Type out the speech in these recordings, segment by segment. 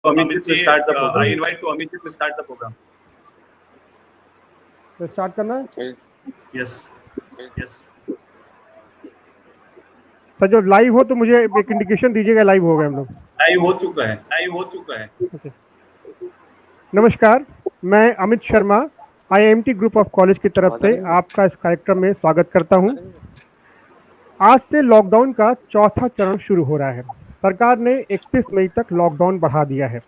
Amit to start the program. I invite to Amit to start the program. तो start करना है? Yes. Sir जो live हो तो मुझे एक इंडिकेशन दीजिएगा लाइव हो गए हम लोग। लाइव हो चुका है। ओके। नमस्कार, मैं Amit Sharma IIMT group of college की तरफ से आपका इस कार्यक्रम में स्वागत करता हूं। आज से लॉकडाउन का चौथा चरण शुरू हो रहा है। सरकार ने 31 मई तक लॉकडाउन बढ़ा दिया है।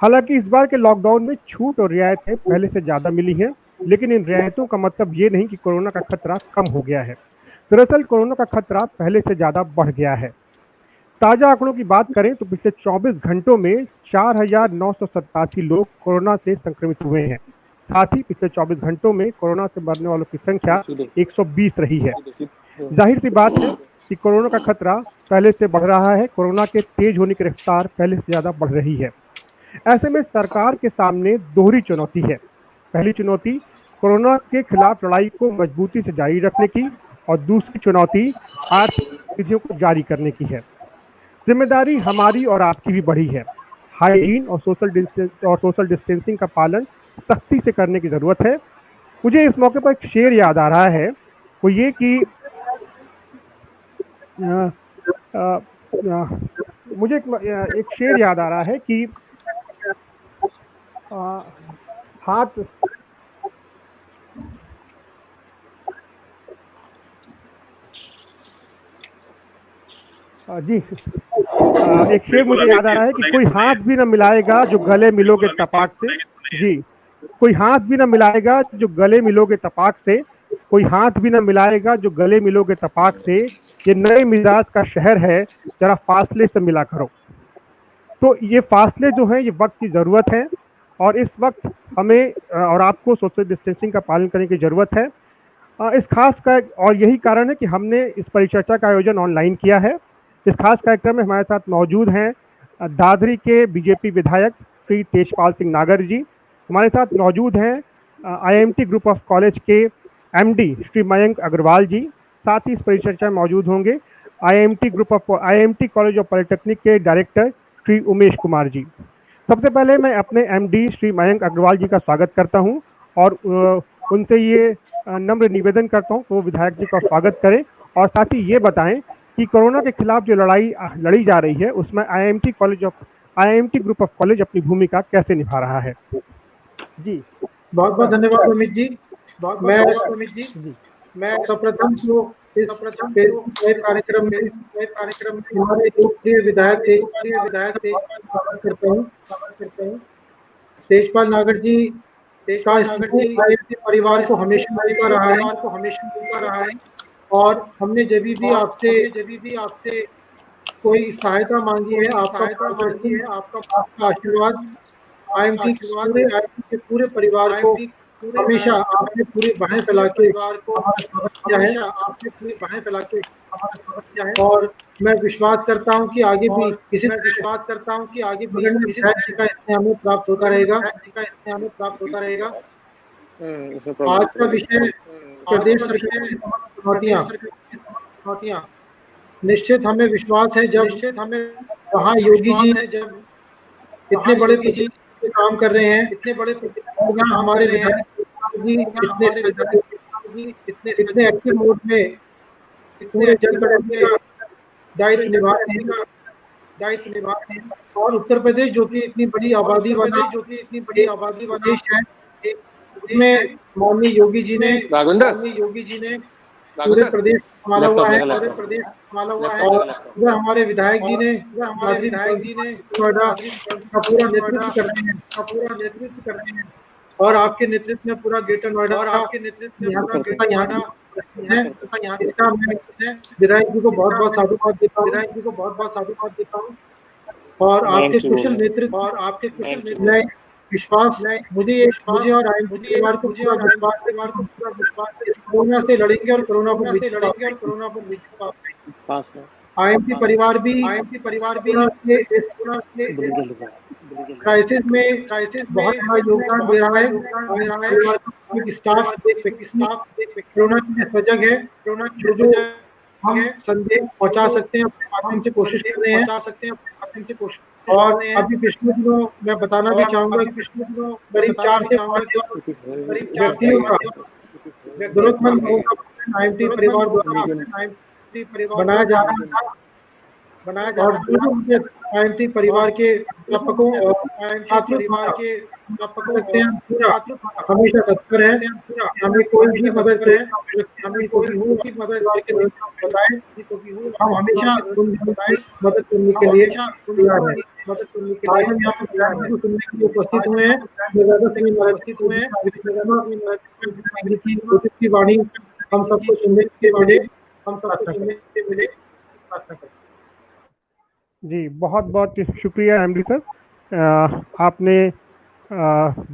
हालांकि इस बार के लॉकडाउन में छूट और रियायतें पहले से ज़्यादा मिली हैं, लेकिन इन रियायतों का मतलब ये नहीं कि कोरोना का खतरा कम हो गया है। दरअसल कोरोना का खतरा पहले से ज़्यादा बढ़ गया है। ताज़ा आंकड़ों की बात करें तो पिछले 24 घंटों में 4,987 लोग कोरोना से संक्रमित हुए हैं। साथ ही पिछले 24 घंटों में कोरोना से मरने वालों की संख्या 120 रही है। जाहिर सी बात है कि कोरोना का खतरा पहले से बढ़ रहा है। कोरोना के तेज होने की रफ्तार पहले से ज़्यादा बढ़ रही है। ऐसे में सरकार के सामने दोहरी चुनौती है। पहली चुनौती कोरोना के खिलाफ लड़ाई को मजबूती से जारी रखने की और दूसरी चुनौती आर्थिक गतिविधियों को जारी करने की है। जिम्मेदारी हमारी और आपकी भी बढ़ी है। हाइजीन और सोशल डिस्टेंसिंग का पालन सख्ती से करने की ज़रूरत है। मुझे इस मौके पर एक शेर याद आ रहा है, वो ये कि मुझे एक शेर याद आ रहा है कि हाथ जी एक शेर मुझे याद आ रहा है कि कोई हाथ भी न मिलाएगा जो गले मिलोगे तपाक से। जी, कोई हाथ भी न मिलाएगा जो गले मिलोगे तपाक से, कोई हाथ भी न मिलाएगा जो गले मिलोगे तपाक से। ये नए मिजाज का शहर है, जरा फासले से मिला करो। तो ये फासले जो हैं ये वक्त की ज़रूरत है और इस वक्त हमें और आपको सोशल डिस्टेंसिंग का पालन करने की ज़रूरत है। इस खास का और यही कारण है कि हमने इस परिचर्चा का आयोजन ऑनलाइन किया है। इस खास कार्यक्रम में हमारे साथ मौजूद हैं दादरी के बीजेपी विधायक श्री तेजपाल सिंह नागर जी। हमारे साथ मौजूद हैं IIMT ग्रुप ऑफ कॉलेज के MD श्री मयंक अग्रवाल जी। साथ ही इस परिचर्चा में मौजूद होंगे IIMT कॉलेज ऑफ पॉलिटेक्निक के डायरेक्टर श्री उमेश कुमार जी। सबसे पहले मैं अपने MD श्री मयंक अग्रवाल जी का स्वागत करता हूं और उनसे ये नम्र निवेदन करता हूं कि वो विधायक जी का स्वागत करें और साथ ही ये बताएं कि कोरोना के खिलाफ जो लड़ाई लड़ी जा रही है उसमें IIMT ग्रुप ऑफ कॉलेज अपनी भूमिका कैसे निभा रहा है। जी बहुत बहुत धन्यवाद अमित जी। मैं सर्वप्रथम तो इस कार्यक्रम में हमारे लोकप्रिय विधायक करता हूँ। तेजपाल नागर जी का IIMT परिवार को हमेशा मिलता रहा है और हमने जब भी आपसे कोई सहायता मांगी है आपका आशीर्वाद IIMT के पूरे परिवार को हमेशा आपने पूरी बाहें फैला के और मैं विश्वास करता हूं कि आगे भी इसी का हमें प्राप्त होता रहेगा। आज का विषय प्रदेश सरकार की चुनौतियां। निश्चित हमें विश्वास है जब वहाँ योगी जी इतने बड़े काम कर रहे हैं, हमारे विधायक जी इतने एक्टिव मोड में पूरे जनगणना का दायित्व निभा रहे हैं और उत्तर प्रदेश जो कि इतनी बड़ी आबादी वाला देश है, उसमें माननीय योगी जी ने पूरे प्रदेश संभाला हुआ है और उधर हमारे विधायक जी ने नोएडा का पूरा नेतृत्व कर रहे हैं और आपके नेतृत्व में पूरा ग्रेटर नोएडा इसका मैं विधायक जी को बहुत बहुत साधुवाद देता हूँ और आपके कुशल नेतृत्व में मुझे और परिवार को विश्वास कोरोना से लड़ेंगे और कोरोना पर IIMT परिवार भी क्राइसिस में बहुत बड़ा योगदान दे रहा है। स्टाफ कोरोना की सजग है, हम संदेश पहुंचा सकते हैं, अपने माध्यम से कोशिश कर रहे हैं, और अभी पिछले दिनों मैं बताना भी चाहूंगा कि पिछले दिनों करीब 4 से 5 व्यक्तियों का, जरूरतमंद लोगों का IMT परिवार द्वारा बनाया जा रहा था, और जो IMT परिवार के अध्यापकों और छात्रों सकते हैं पूरा हमेशा तत्पर है, हमें कोई भी मदद है, हमें कोई भी मदद के लिए बताएं, हम हमेशा मदद करने के लिए तैयार हैं। आज हम यहाँ पर सुनने के लिए उपस्थित हुए हैं, ज्यादा से उपस्थित हुए हैं, की कोशिश की वाणी हम सबको सुनने के मिले, प्रार्थना करते हैं। जी, बहुत बहुत शुक्रिया एमडी सर। आपने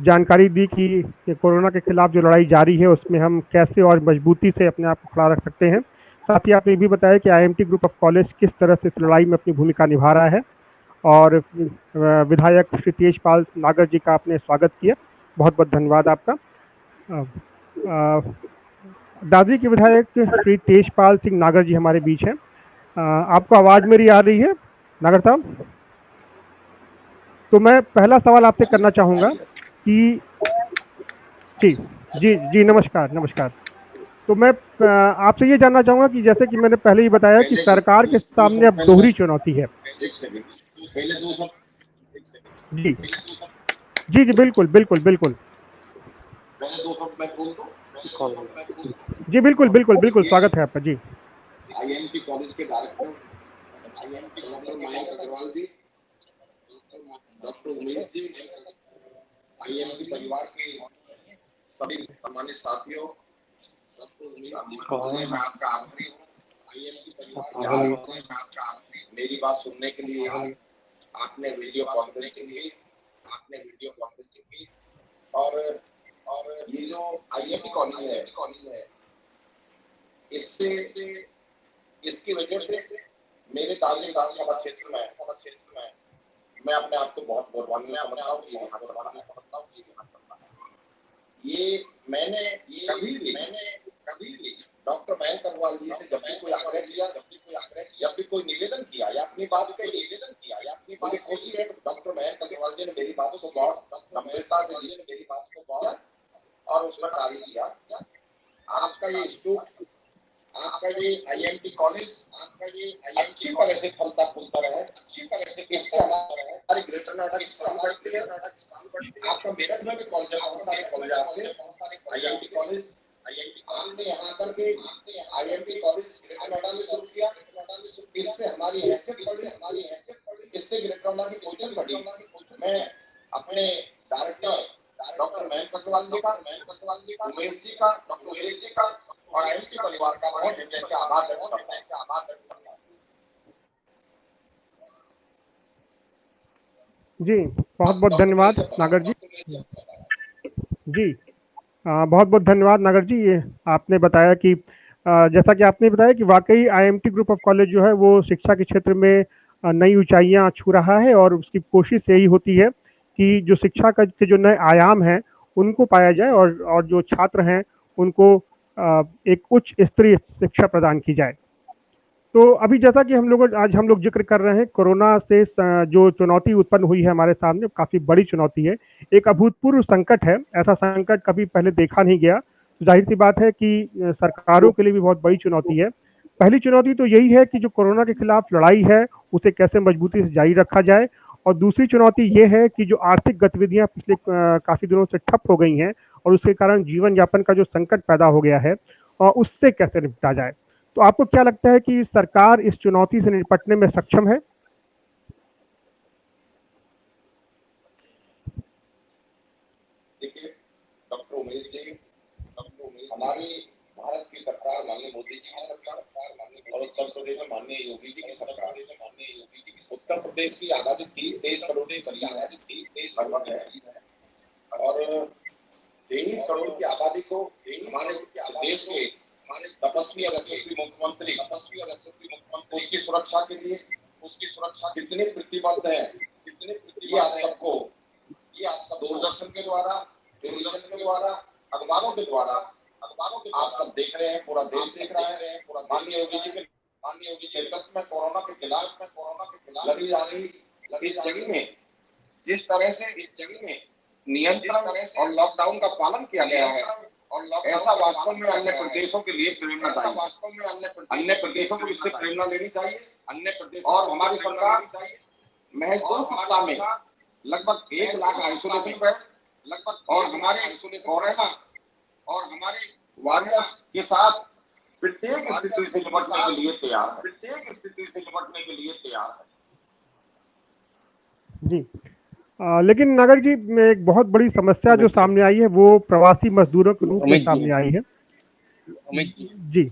जानकारी दी कि कोरोना के खिलाफ जो लड़ाई जारी है उसमें हम कैसे और मजबूती से अपने आप को खड़ा रख सकते हैं। साथ ही आपने ये भी बताया कि IMT ग्रुप ऑफ कॉलेज किस तरह से इस लड़ाई में अपनी भूमिका निभा रहा है, और विधायक श्री तेजपाल नागर जी का आपने स्वागत किया, बहुत बहुत धन्यवाद आपका। दादरी के विधायक श्री तेजपाल सिंह नागर जी हमारे बीच हैं। आपको आवाज़ मेरी आ रही है नागर साहब? तो मैं पहला सवाल आपसे करना चाहूँगा कि जी जी जी नमस्कार नमस्कार। तो मैं आपसे ये जानना चाहूँगा कि जैसे कि मैंने पहले ही बताया कि सरकार के सामने अब दोहरी चुनौती है। जी जी जी बिल्कुल बिल्कुल बिल्कुल जी बिल्कुल बिल्कुल बिल्कुल स्वागत है आपका। जी IMT कॉलेज के डायरेक्टर डॉक्टर मयंक अग्रवाल जी, डॉक्टर उमेश जी, IMT परिवार के सभी सम्मानित साथियों, मैं आपका आभारी हूँ। IMT परिवार के आपका मेरी बात सुनने के लिए आज आपने वीडियो कॉन्फ्रेंसिंग की, और ये जो IMT कॉलेज है इससे इसकी वजह से मेरे दादरी विधानसभा क्षेत्र में मैं अपने आप को बहुत गौरवान्वित समझता हूँ। ये मैंने कभी भी डॉक्टर मयंक अग्रवाल जी से जब भी कोई आग्रह किया, जब भी कोई निवेदन किया या अपनी बात कही, मुझे खुशी है कि डॉक्टर मयंक अग्रवाल जी ने मेरी बात को बहुत गंभीरता से और उसमें कार्य किया। आपका ये इंस्टीट्यूट, आपका ये IMT कॉलेज अच्छी तरह से फलता फूलता रहे, इससे हमारी ग्रेटर नोएडा की शान बढ़ती है। आपका मेरठ में भी कॉलेज आपके IMT कॉलेज आपने यहाँ आकर के IMT कॉलेज ग्रेटर नोएडा में शुरू किया, इससे हमारी हैसियत बढ़ी, इससे ग्रेटर नोएडा की पोजीशन बढ़ी। मैं अपने डायरेक्टर डॉक्टर मयंक अग्रवाल जी का, उमेश जी का, डॉक्टर उमेश जी का और IMT परिवार का बहुत जैसे आभार व्यक्त करता हूं। जी बहुत बहुत धन्यवाद नागर जी। जी बहुत बहुत धन्यवाद नागर जी। ये आपने बताया कि जैसा कि आपने बताया कि वाकई IMT ग्रुप ऑफ कॉलेज जो है वो शिक्षा के क्षेत्र में नई ऊंचाइयां छू रहा है, और उसकी कोशिश यही होती है कि जो शिक्षा का के जो नए आयाम हैं उनको पाया जाए, और जो छात्र हैं उनको एक उच्च स्तरीय शिक्षा प्रदान की जाए। तो अभी जैसा कि आज हम लोग जिक्र कर रहे हैं, कोरोना से जो चुनौती उत्पन्न हुई है हमारे सामने, काफ़ी बड़ी चुनौती है, एक अभूतपूर्व संकट है। ऐसा संकट कभी पहले देखा नहीं गया। तो जाहिर सी बात है कि सरकारों के लिए भी बहुत बड़ी चुनौती है। पहली चुनौती तो यही है कि जो कोरोना के खिलाफ लड़ाई है उसे कैसे मजबूती से जारी रखा जाए, और दूसरी चुनौती ये है कि जो आर्थिक गतिविधियां पिछले काफ़ी दिनों से ठप हो गई हैं और उसके कारण जीवन यापन का जो संकट पैदा हो गया है, और उससे कैसे निपटा जाए। तो आपको क्या लगता है कि सरकार इस चुनौती से निपटने में सक्षम है? देखिए डॉक्टर उमेश जी, हमारी भारत की सरकार माननीय मोदी जी की सरकार और उत्तर प्रदेश में माननीय योगी जी की सरकार, उत्तर प्रदेश की आबादी 30 करोड़ की लगभग है, और 23 करोड़ की आबादी को हमारे देश के तपस्वी यशस्वी मुख्यमंत्री उसकी सुरक्षा के लिए कितने प्रतिबद्ध है, ये आप सबको दूरदर्शन के द्वारा, अखबारों के द्वारा आप सब देख रहे हैं, पूरा देश देख रहा है। माननीय योगी जी के माननीय योगी के नेतृत्व में कोरोना के खिलाफ लड़ी जा रही इस जगह में जिस तरह से इस जगह में नियंत्रण और लॉकडाउन का पालन किया गया है और ऐसा वास्तव में अन्य प्रदेशों के लिए प्रेरणादायी, अन्य प्रदेशों को इससे प्रेरणा लेनी चाहिए। अन्य प्रदेश और हमारी सरकार महज 2 सप्ताह में लगभग 1 लाख आइसोलेशन बेड लगभग और हमारे कोरोना और हमारे वॉरियर्स के साथ प्रत्येक स्थिति से निपटने के लिए तैयार है। जी लेकिन नागर जी एक बहुत बड़ी समस्या जो सामने आई है वो प्रवासी मजदूरों के रूप में सामने आई है। जी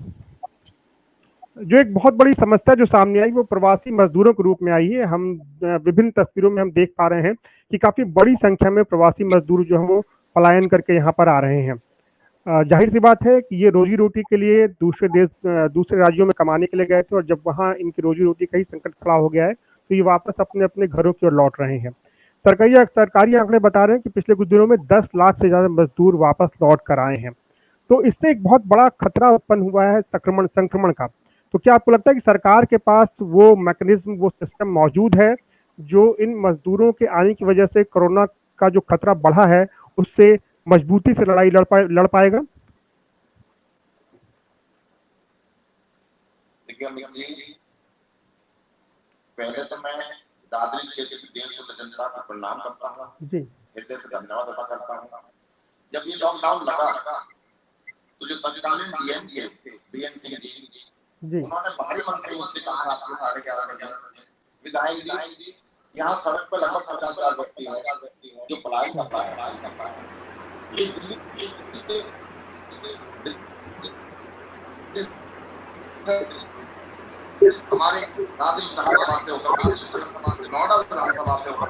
जो एक बहुत बड़ी समस्या जो सामने आई वो प्रवासी मजदूरों के रूप में आई है। हम विभिन्न तस्वीरों में हम देख पा रहे हैं कि काफी बड़ी संख्या में प्रवासी मजदूर जो है वो पलायन करके यहाँ पर आ रहे हैं। जाहिर सी बात है कि ये रोजी रोटी के लिए दूसरे राज्यों में कमाने के लिए गए थे और जब वहाँ इनकी रोजी रोटी का ही संकट खड़ा हो गया है तो ये वापस अपने अपने घरों की ओर लौट रहे हैं। सरकारी आंकड़े बता रहे हैं कि पिछले कुछ दिनों में 10 लाख से ज्यादा मजदूर वापस लौट कर आए हैं। तो इससे एक बहुत बड़ा खतरा उत्पन्न हुआ है संक्रमण का। तो क्या आपको लगता है कि सरकार के पास वो मैकेनिज्म वो सिस्टम मौजूद है जो इन मजदूरों के आने की वजह से कोरोना का जो खतरा बढ़ा है उससे मजबूती से लड़ाई लड़ पाएगा? देखिए अमित जी, पहले तो मैं दादरी क्षेत्र की देश जनता का प्रणाम करता हूँ जी, हृदय से धन्यवाद अदा करता हूँ। जब ये लॉकडाउन लगा तो जो तत्कालीन डीएम थे बीएन सिंह जी उन्होंने भारी मन से मुझसे कहा रात के 11:30 बजे विधायक जी यहाँ सड़क पर लगभग 50,000 व्यक्ति हैं जो पलायन कर रहा है। ये दिल्ली से हमारे दादरी विधानसभा से होकर नोएडा विधानसभा से होकर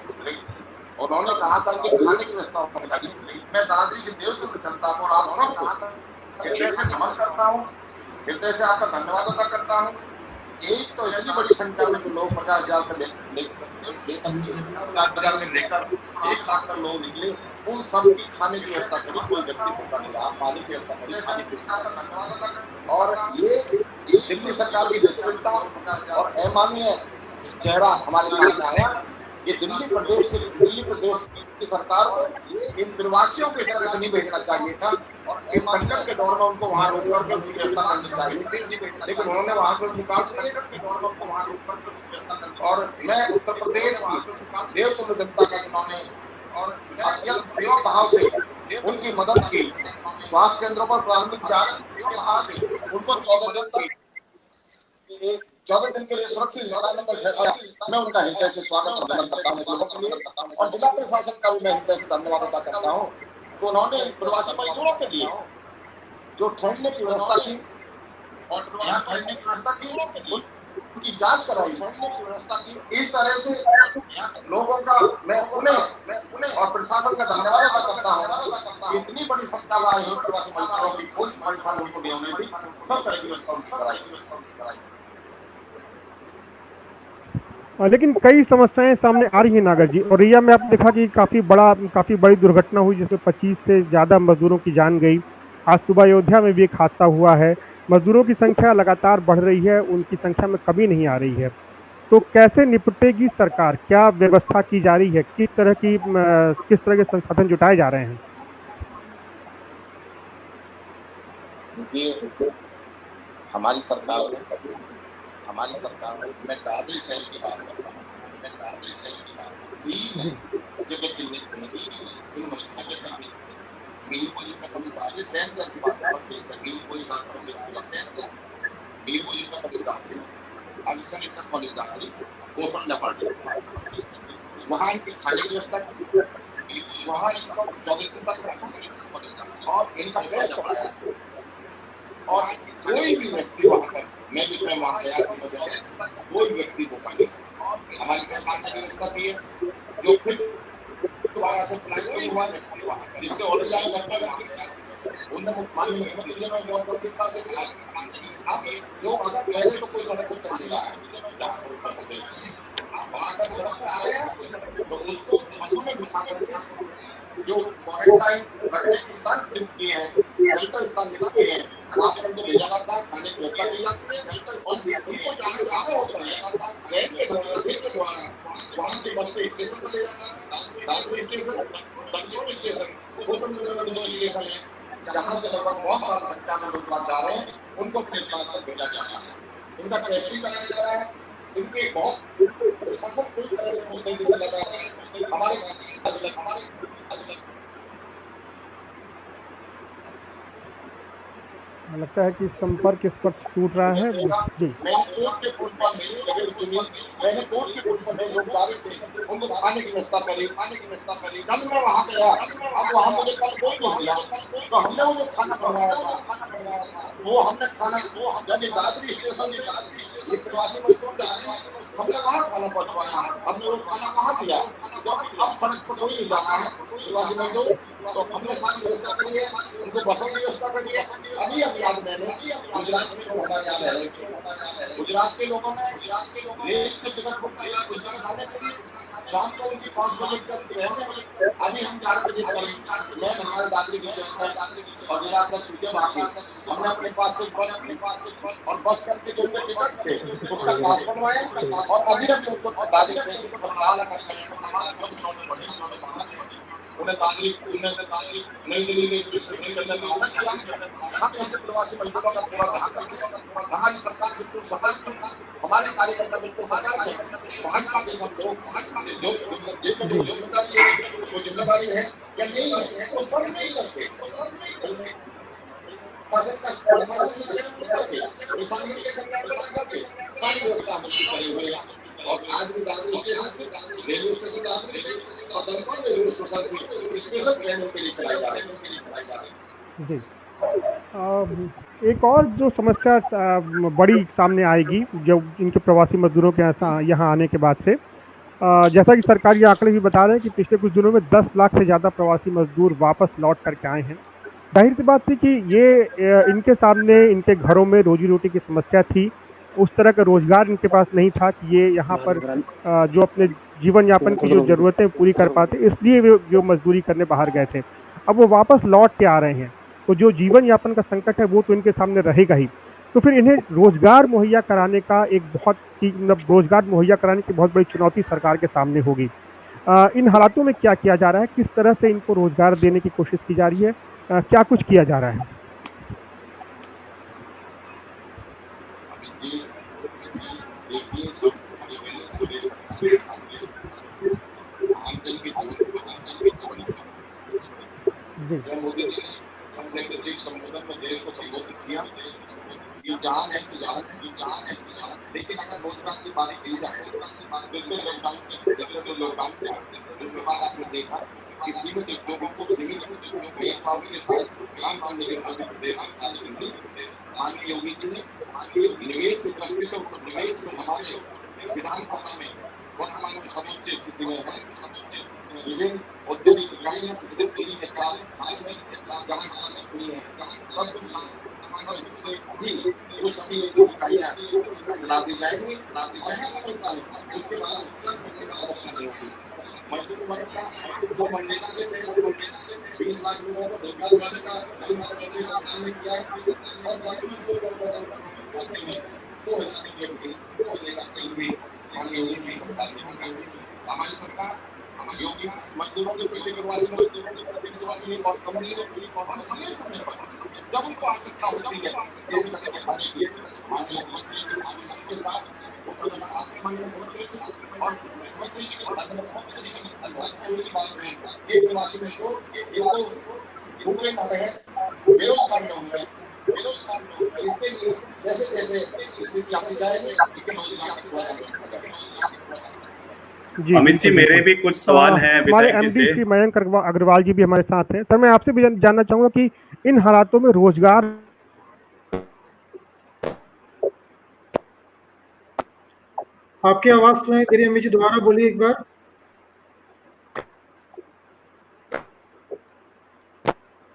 उन्होंने कहा था कि खाने की व्यवस्था होनी चाहिए। मैं दादरी के देवतुल्य जनता को आप सब हृदय से नमन करता हूँ, हृदय से आपका धन्यवाद अदा करता हूँ। एक तो इतनी बड़ी संख्या में लोग 50,000 से लेकर 1 लाख तक लोग निकले, उन सबकी खाने की व्यवस्था करी, कोई व्यक्ति भूखा नहीं रहा, पानी की व्यवस्था करी, खाने की व्यवस्था का धन्यवाद अदा करता। और ये दिल्ली सरकार की विफलता और अमानवीय चेहरा हमारे सामने आया। ये दिल्ली प्रदेश की सरकार को इन प्रवासियों के तरह से नहीं भेजना चाहिए था और इस संकट के दौर में उनको वहां रोक कर उनकी व्यवस्था करनी चाहिए थी, लेकिन उन्होंने वहां से निकाल दिया। और मैं उत्तर प्रदेश की देवतुल्य जनता का उन्होंने और अत्यंत सेवा भाव से उनकी मदद की। स्वास्थ्य केंद्रों पर प्राथमिक जांच उनको 14 दिन के लिए सुरक्षित स्थान पर ठहराया। मैं उनका हृदय से स्वागत करता हूँ और जिला प्रशासन का भी मैं हृदय से धन्यवाद अदा करता हूँ। तो उन्होंने प्रवासी मजदूरों के लिए जो ठहरने की व्यवस्था की और यहाँ ठहरने की व्यवस्था की, उनकी जांच कराई, ठहरने की व्यवस्था की, इस तरह से लोगों का मैं उन्हें और प्रशासन का धन्यवाद अदा करता हूँ। इतनी बड़ी संख्या में आई प्रवासी मजदूरों की कोई परेशानी उनको नहीं होने दी, सब तरह की व्यवस्था उनकी कराई। लेकिन कई समस्याएं सामने आ रही हैं नागर जी। और रिया में आपने देखा कि काफी बड़ी दुर्घटना हुई जिसमें 25 से ज्यादा मजदूरों की जान गई। आज सुबह अयोध्या में भी एक हादसा हुआ है। मजदूरों की संख्या लगातार बढ़ रही है, उनकी संख्या में कमी नहीं आ रही है। तो कैसे निपटेगी सरकार? क्या व्यवस्था की जा रही है? किस तरह के संसाधन जुटाए जा रहे हैं? हमारी सरकार मैं दादरी शहर की बात करता हूँ। जगह चिन्हित इन मजदूरों के चिन्हित मिली बोली में कभी दादरी शहर से की बात करते हैं। मिली बोली बात करते हैं मिली बोली में कभी दादरी आलिशान इतना कॉलेज दादरी पोषण डिपार्टमेंट वहाँ इनकी खाने की व्यवस्था की, वहाँ इनको 24 दिन तक रखा और इनका ड्रेस बनाया और कोई भी व्यक्ति वहाँ पर मैं भी स्वयं वहाँ गया कोई व्यक्ति को पानी हमारी सरकार ने व्यवस्था की है जो फिर दोबारा से प्लान हुआ है जिससे और उनने माननीय मुख्यमंत्री ने बहुत गंभीरता से जो अगर पहले तो कोई सड़क पर चल रहा है अगर सड़क पर आ रहे हैं तो उसको बसों में बिठा करके जो क्वारंटाइन रखने की स्थान किए हैं, शेल्टर स्थान किए हैं, वहाँ पर उनको भेजा जाता है, खाने की व्यवस्था की जाती है और राजपुर स्टेशन, बंगलोर स्टेशन, पोरबंदर में 2 स्टेशन है जहाँ से लगभग बहुत सारी संख्या में लोग जा रहे हैं, उनको अपने स्थान पर भेजा जा रहा है, उनका टेस्टिंग कराया जा रहा है, उनके बहुत प्रशासन पूरी तरह से मुस्तैदी से लगा है। हमारे लगता है कि संपर्क स्पर्श टूट रहा है जी। मैंने कोर्ट के पुल पर मेरी जगह चुनी, मैंने कोर्ट के पुल पर मेरे लोग जा रहे थे, उनको खाने की व्यवस्था करी। जब मैं वहाँ गया, अब वहाँ मुझे कल कोई नहीं मिला, तो हमने उनको खाना बनवाया था। वो हमने खाना जब दादरी स्टेशन से प्रवासी मजदूर जा रहे हैं, हमने वहाँ खाना पहुँचवाया, हमने वो खाना वहाँ दिया। अब सड़क पर कोई नहीं जाना है प्रवासी मजदूर, तो हमने सारी व्यवस्था करी है, उनको बसों की व्यवस्था करी है। अभी याद मैंने गुजरात में हमारे याद है, गुजरात के लोगों ने रेल से टिकट बुक किया गुजरात जाने के लिए, शाम को उनकी 5 बजे तक ट्रेन है। अभी हम 4 बजे करें, मैं हमारे दादरी की जनता और गुजरात का छुट्टी बाकी, हमने अपने पास से बस और बस करके जो टिकट थे उसका पास बनवाया, और अभी हम उनको दादरी पैसे को सरकार उन्हें नई दिल्ली में हम ऐसे प्रवासी मजदूरों का पूरा ध्यान रखें। हमारी सरकार बिल्कुल सफल, हमारे कार्यकर्ता बिल्कुल सफल है। भाजपा के सब लोग जो जिम्मेदारी है या नहीं है वो सब नहीं करते। और आज भी दादरी स्टेशन से, रेलवे स्टेशन दादरी से और दमकल रेलवे स्टेशन से स्पेशल ट्रेनों के लिए चलाई जा रही है जी। एक और जो समस्या बड़ी सामने आएगी जो इनके प्रवासी मजदूरों के यहाँ आने के बाद से, जैसा कि सरकारी आंकड़े भी बता रहे हैं कि पिछले कुछ दिनों में 10 लाख से ज़्यादा प्रवासी मजदूर वापस लौट करके आए हैं। जाहिर सी बात थी कि ये इनके सामने इनके घरों में रोजी रोटी की समस्या थी, उस तरह का रोजगार इनके पास नहीं था कि ये यहाँ पर जो अपने जीवन यापन की जो ज़रूरतें पूरी कर पाते, इसलिए वे जो मजदूरी करने बाहर गए थे। अब वो वापस लौट के आ रहे हैं, तो जो जीवन यापन का संकट है वो तो इनके सामने रहेगा ही। तो फिर इन्हें रोजगार मुहैया कराने का रोजगार मुहैया कराने की बहुत बड़ी चुनौती सरकार के सामने होगी। इन हालातों में क्या किया जा रहा है, किस तरह से इनको रोजगार देने की कोशिश की जा रही है, क्या कुछ किया जा रहा है? मोदी जी ने अपने प्रत्येक संबोधन में देश को संबोधित किया कि जान है तो जान है, लेकिन अगर रोजगार की बात की जाए तो लॉकडाउन उसके बाद आपने देखा कि सीमित उद्योगों को सीमित भेदभाव के साथ काम करने के मध्य प्रदेश सरकार ने माननीय योगी जी ने निवेश की दृष्टि से निवेश को हमारे विधानसभा में वर्तमान सर्वोच्च स्थिति में है। विभिन्न औद्योगिक इकाइयां पिछले 3-4 साल में जहां सामने हुई है, सब कुछ सामान्य रूप से अभी वो सभी इकाइयां चला दी जाएंगी। मैं समझता हूँ उसके बाद समस्या नहीं होगी। मजदूर वर्ग का जो मनरेगा के तहत 20 लाख लोगों को रोजगार देने का प्रधानमंत्री सरकार ने किया है, और साथ में जो लोग हैं 2000 काम भी माननीय योगी जी सरकार ने हमारी सरकार योगी मजदूरों के प्रति प्रवासी और कंपनियों और समय पर जब उनको आवश्यकता होती है इस तरह के खाने की माननीय मुख्यमंत्री के साथ और मंत्री जी के साथ ये प्रवासी मजदूर भूखे न रहे, बेरोजगार न रहे, इसके लिए जैसे जैसे स्थिति आती जाएगी अमित जी, मेरे भी कुछ सवाल हैं हमारे एमडी श्री मयंक अग्रवाल जी भी हमारे साथ हैं। सर, मैं आपसे भी जानना चाहूंगा कि इन हालातों में रोजगार, आपकी आवाज सुनाई दे रही है अमित जी, दोबारा बोलिए एक बार।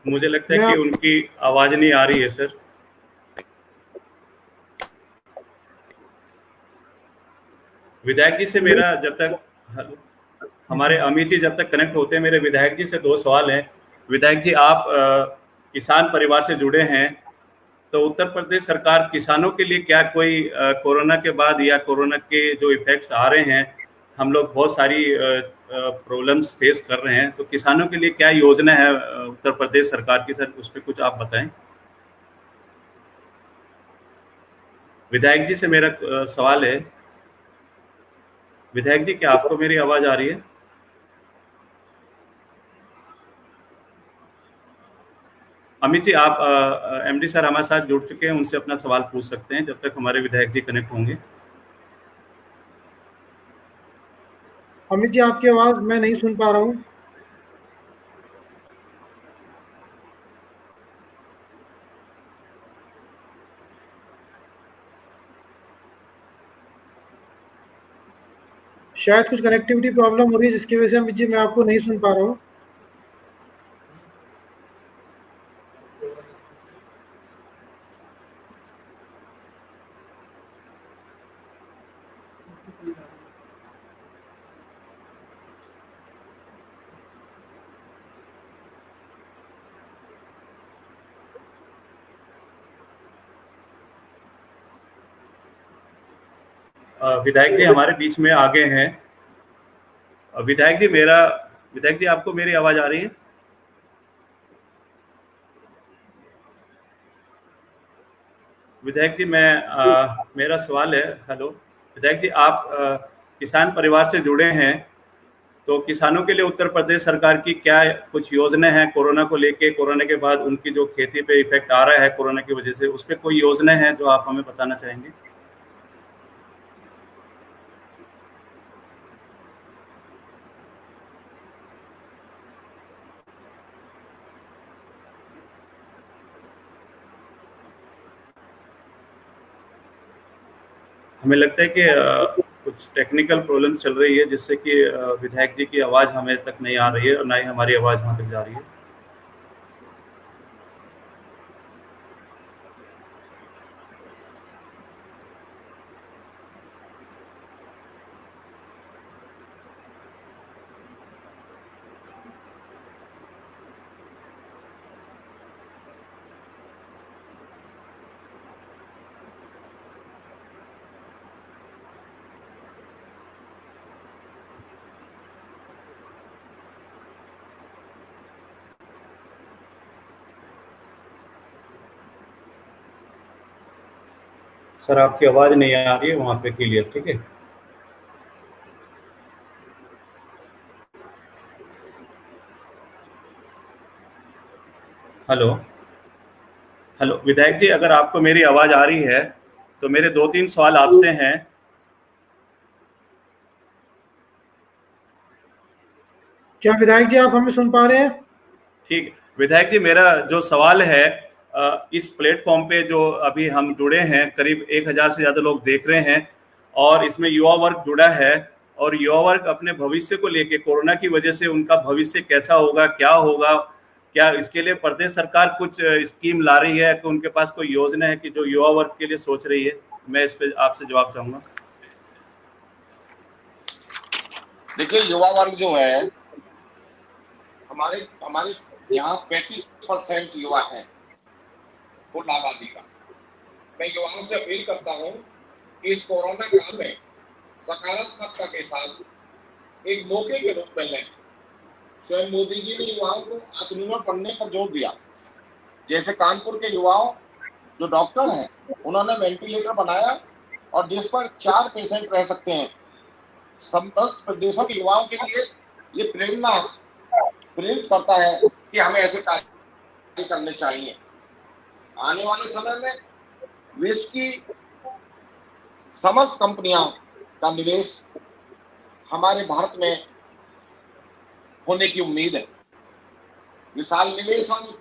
मुझे लगता है कि उनकी आवाज नहीं आ रही है सर। विधायक जी से मेरा जब तक हमारे अमित जी जब तक कनेक्ट होते हैं, मेरे विधायक जी से 2 सवाल हैं। विधायक जी, आप किसान परिवार से जुड़े हैं, तो उत्तर प्रदेश सरकार किसानों के लिए क्या कोई कोरोना के बाद या कोरोना के जो इफेक्ट्स आ रहे हैं, हम लोग बहुत सारी प्रॉब्लम्स फेस कर रहे हैं, तो किसानों के लिए क्या योजना है उत्तर प्रदेश सरकार की, सर उस पर कुछ आप बताएं। विधायक जी से मेरा सवाल है। विधायक जी, क्या आपको मेरी आवाज आ रही है? अमित जी, आप एमडी सर हमारे साथ जुड़ चुके हैं, उनसे अपना सवाल पूछ सकते हैं जब तक हमारे विधायक जी कनेक्ट होंगे। अमित जी, आपकी आवाज मैं नहीं सुन पा रहा हूँ। शायद कुछ कनेक्टिविटी प्रॉब्लम हो रही है, जिसकी वजह से अमित जी मैं आपको नहीं सुन पा रहा हूँ। विधायक जी हमारे बीच में आगे हैं। विधायक जी आपको मेरी आवाज आ रही है? विधायक जी, मेरा सवाल है। हेलो विधायक जी, आप किसान परिवार से जुड़े हैं, तो किसानों के लिए उत्तर प्रदेश सरकार की क्या कुछ योजना है कोरोना को लेके, कोरोना के बाद उनकी जो खेती पे इफेक्ट आ रहा है कोरोना की वजह से, उस पर कोई योजना है जो आप हमें बताना चाहेंगे? हमें लगता है कि कुछ टेक्निकल प्रॉब्लम चल रही है, जिससे कि विधायक जी की आवाज़ हमें तक नहीं आ रही है और ना ही हमारी आवाज़ वहाँ तक जा रही है। सर आपकी आवाज़ नहीं आ रही है वहाँ पे क्लियर, ठीक है? हेलो हेलो विधायक जी, अगर आपको मेरी आवाज़ आ रही है तो मेरे 2-3 सवाल आपसे हैं। क्या विधायक जी आप हमें सुन पा रहे हैं? ठीक, विधायक जी मेरा जो सवाल है, इस प्लेटफॉर्म पे जो अभी हम जुड़े हैं, करीब 1000 से ज़्यादा लोग देख रहे हैं और इसमें युवा वर्ग जुड़ा है, और युवा वर्ग अपने भविष्य को लेके, कोरोना की वजह से उनका भविष्य कैसा होगा, क्या होगा, क्या इसके लिए प्रदेश सरकार कुछ स्कीम ला रही है कि उनके पास कोई योजना है कि जो युवा वर्ग के लिए सोच रही है? मैं इस पे आपसे जवाब चाहूंगा। देखिए, युवा वर्ग जो है, हमारे हमारे यहाँ 35% युवा हैं कुल आबादी का। मैं युवाओं से अपील करता हूँ कि इस कोरोना काल में सकारात्मकता के साथ एक मौके के रूप में लें। स्वयं मोदी जी ने युवाओं को आत्मनिर्भर बनने पर जोर दिया। जैसे कानपुर के युवाओं जो डॉक्टर हैं, उन्होंने वेंटिलेटर बनाया और जिस पर 4 पेशेंट रह सकते हैं। 10 प्रदेशों के युवाओं के लिए ये प्रेरित करता है कि हमें ऐसे कार्य करने चाहिए। आने वाले समय में विश्व की समस्त कंपनियां का निवेश हमारे भारत में होने की उम्मीद है। विशाल निवेश हम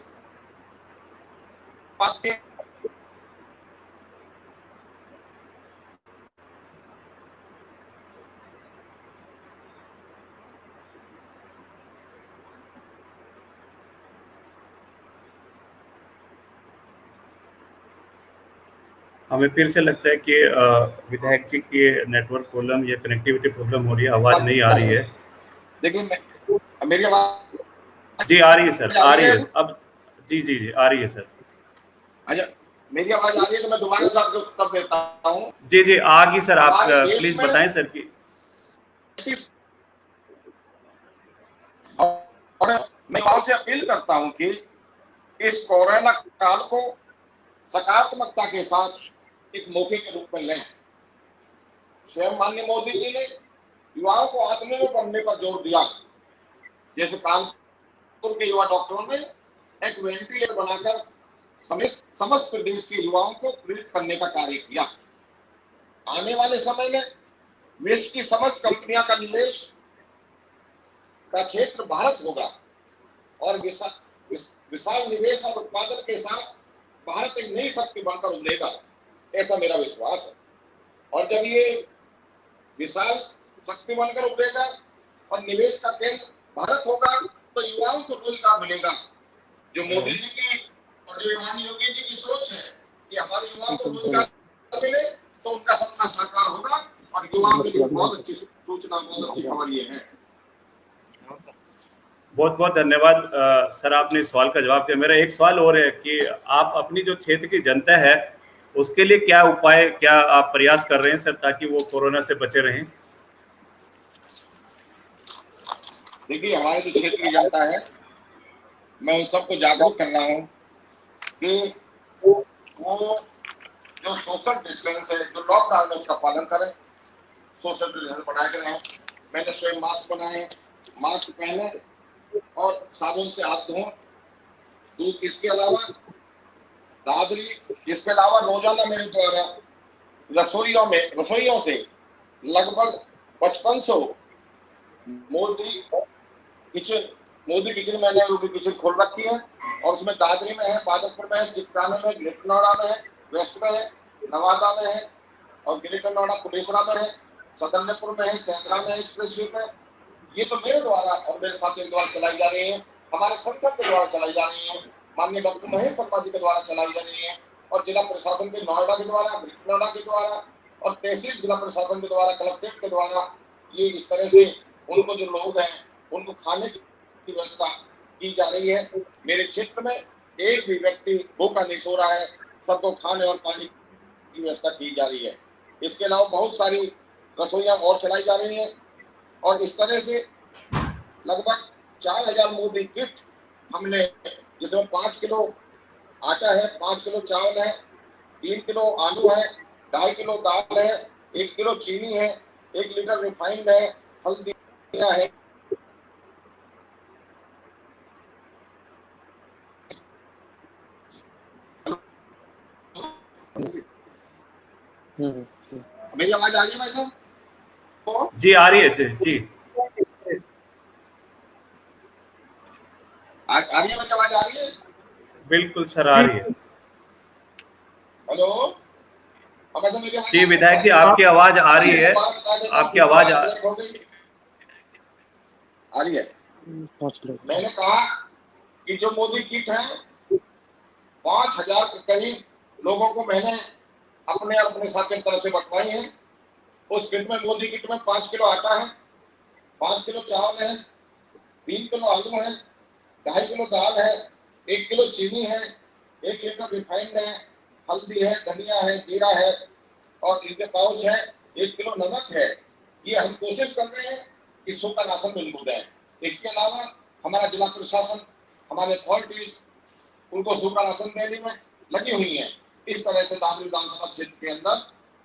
हमें फिर से लगता है कि विधायक जी की नेटवर्क प्रॉब्लम या कनेक्टिविटी प्रॉब्लम हो रही है, आवाज़ नहीं आ रही है। देखिए, मेरी आवाज जी आ रही है सर, आ रही है अब। जी जी जी आ रही है सर। अच्छा, मेरी आवाज आ रही है तो मैं दोबारा से आपको उत्तर देता हूँ। जी जी आ गई सर, आप प्लीज बताएं सर कि व्यक्ति, और मैं युवाओं से अपील करता हूं कि इस कोरोना काल को सकारात्मकता के साथ एक मौके के रूप में लें। स्वयं माननीय मोदी जी ने युवाओं को आत्मनिर्भर बनने पर जोर दिया। जैसे कानपुर के युवा डॉक्टरों ने एक वेंटिलेटर बनाकर समस्त प्रदेश के युवाओं को प्रेरित करने का कार्य किया। आने वाले समय में विश्व की समस्त कंपनियां का निवेश का क्षेत्र भारत होगा और विशाल निवेश और उत्पादन के साथ भारत एक नई शक्ति बनकर उभरेगा, ऐसा मेरा विश्वास है। और जब ये विशाल शक्ति बनकर उभरेगा और निवेश का केंद्र भारत होगा तो युवाओं को रोजगार मिलेगा। जो मोदी जी की और जो माननीय योगी जी की सोच है कि हमारे युवाओं को रोजगार मिले तो उनका सपना साकार होगा। और युवाओं के लिए बहुत अच्छी सूचना, बहुत अच्छी खबर ये है। बहुत बहुत धन्यवाद सर, आपने इस सवाल का जवाब दिया। मेरा एक सवाल और है कि आप अपनी जो क्षेत्र की जनता है उसके लिए क्या उपाय, क्या आप प्रयास कर रहे हैं सर, ताकि वो कोरोना से बचे रहें? देखिए, हमारे जो क्षेत्र की जनता है, मैं उन सबको जागरूक कर रहा हूँ कि वो जो सोशल डिस्टेंस है, जो लॉकडाउन है, उसका पालन करें, सोशल डिस्टेंस बनाए के रहें। मैंने स्वयं मास्क बनाए, मास्क पहने और साबुन से हाथ धोएं। इसके अलावा दादरी, इसके अलावा रोजाना मेरे द्वारा रसोइयों से लगभग 5500 मोदी किचन मैंने वो किचन खोल रखी है और उसमें दादरी में है, बादलपुर में है, चिपकाने में, ग्रेटर नोएडा में है, वेस्ट में है, नवादा में है और ग्रेटर नोएडा पुलिसरा में है, सदरपुर में है, सेंद्रा में है, एक्सप्रेसवे में। ये तो मेरे द्वारा और मेरे साथियों के द्वारा चलाई जा रही है, हमारे संगठन के द्वारा चलाई जा रही है, माननीय डॉक्टर महेश शर्मा जी के द्वारा चलाई जा रही है और जिला प्रशासन के नोएडा के द्वारा, ग्रेटर नोएडा के द्वारा और तहसील जिला प्रशासन के द्वारा, कलेक्ट्रेट के द्वारा ये इस तरह से उनको जो लोग हैं उनको खाने की व्यवस्था की जा रही है। मेरे क्षेत्र में एक भी व्यक्ति भूखा नहीं सो रहा है, सबको खाने और पानी की व्यवस्था की जा रही है। इसके अलावा बहुत सारी रसोइयां और चलाई जा रही हैं और इस तरह से लगभग 4000 मोदी किट हमने, जिसमें 5 किलो आटा है, 5 किलो चावल है, 3 किलो आलू है, 2.5 किलो दाल है, 1 किलो चीनी है, 1 लीटर रिफाइंड है, हल्दी है, मेरी आवाज आ रही है भाई साहब? जी आ रही है जी। आ रही है, आवाज आ रही है? बिल्कुल सर, आ रही है। हेलो जी विधायक जी, आपकी आवाज आ रही है, आपकी आवाज आ रही है। मैंने कहा कि जो मोदी किट है 5000 के करीब लोगों को मैंने अपने साथ की तरफ से बंटवाई है। उस किट में, मोदी किट में 5 किलो आटा है, 5 किलो चावल है, 3 किलो आलू है, 2.5 किलो दाल है, 1 किलो चीनी है, 1 लीटर रिफाइंड है, हल्दी है, धनिया है, जीरा है और इनके पाउच है, 1 किलो नमक है। ये हम कोशिश कर रहे हैं कि सूखा राशन बिल्कुल दें। इसके अलावा हमारा जिला प्रशासन, हमारे अथॉरिटीज उनको सूखा राशन देने में लगी हुई है। इस तरह से दादरी विधानसभा क्षेत्र के अंदर